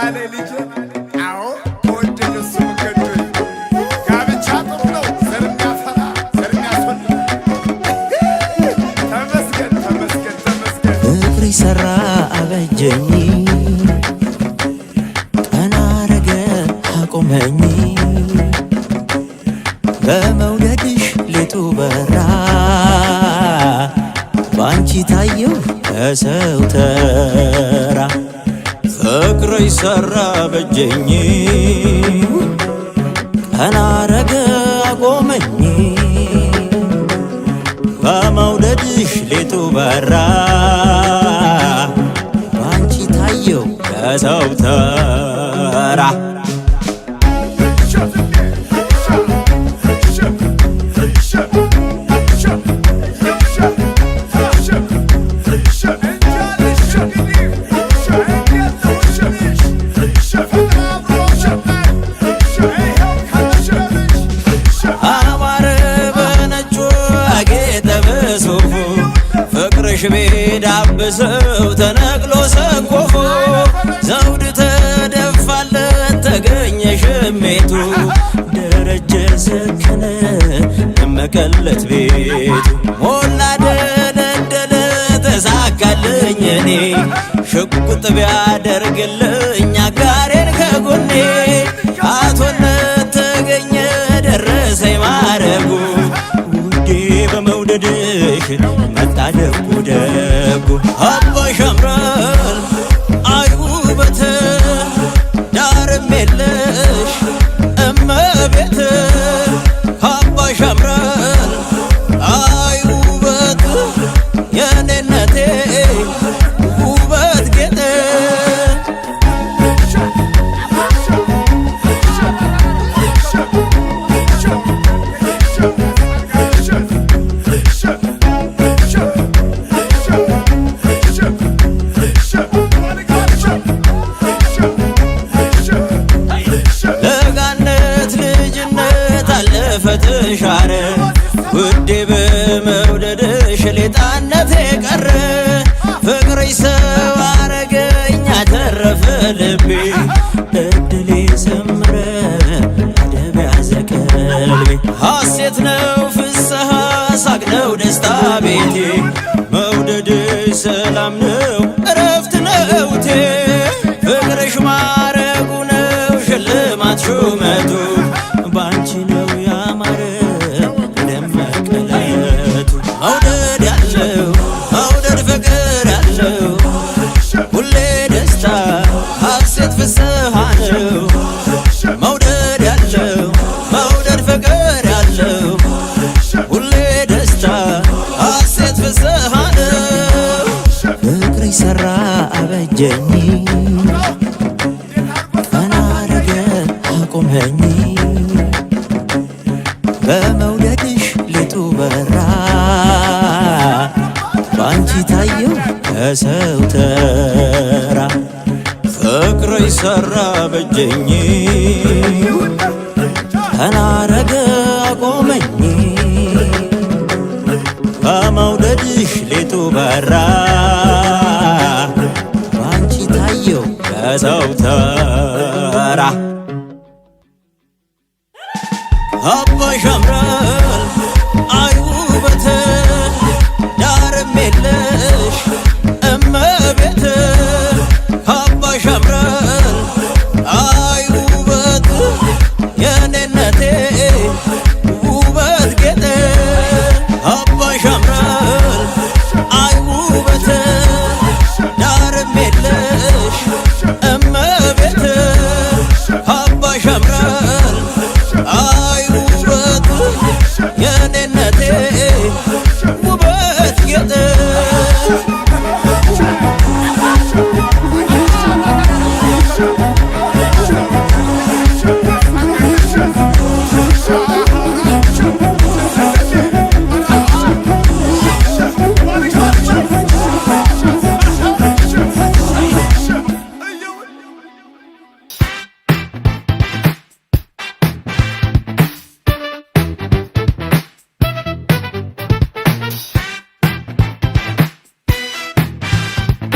ተባለ ልጅ አዎ ተወደደ ስሙ ገዶኝ ጋብቻ ጥሩ ነው ዘር የሚያፈራ ዘር የሚያስወልድ ተመስገን ተመስገን ተመስገን ፍቅር ሰራ አበጀኝ ቀና አረገ አቆመኝ በመውደድሽ ሌቱ በራ ባንቺ ታየው ከሰው ተራ ፍቅር ሰራ አበጀኝ ቀና አረገ አቆመኝ በመውደድሽ ሌቱ በራ ባንቺ ታየው ከሰው ተራ ፍቅርሽ ቢዳብሰው ተነቅሎ ሰንኮፎ ዘውድ ተደፋለት ተገኘ ሽሜቱ ደረጀ ሰከነ ደመቀለት ቤቱ ሞላ ደለደለ ተሳካልኝ እኔ ሽጉጥ ቢያደርግልኝ አጋሬን ከጎኔ አቶነት ተገኘ ደረሰኝ ማረጉ ውዴ በመውደድሽ መጣ ደጉ ደጉ አባሽ ያምራል አይ ውበት ዳርም የለሽ እመቤት አባሽ ያምራል አይ ውበት የኔነቴ ውበት ጌጤ ፈትሻረ ውዴ በመውደድሽ ሌጣነቴ ቀረ ፍቅርሽ ሰው አረገኝ አተረፈ ልቤ እድሌ ሰመረ አደብ ያዘ ቀልቤ ሐሴት ነው ፍስሐ ሳቅ ነው ደስታ ቤቴ መውደድሽ ሰላም ነው እረፍት ነውቴ ፍቅርሽ ማረጉ ነው ሽልማት ሹመቱ ባንቺ ነው ያማረ ደመቀለቱ መውደድ ያለው መውደድ ፍቅር ያለው ሁሌ ደስታ ሐሴት ፍስሐ ነው መውደድ ያለው መውደድ ፍቅር ያለው ሁሌ ደስታ ሐሴት ፍስሐ ነው ፍቅር ሰራ አበጀኝ ቀና አረገ አቆመኝ በመውደድሽ ሌቱ በራ ባንቺ ታየው ከሰው ተራ ፍቅርሽ ሰራ አበጀኝ ቀና አረገ አቆመኝ በመውደድሽ ሌቱ በራ ባንቺ ታየው ከሰው ተራ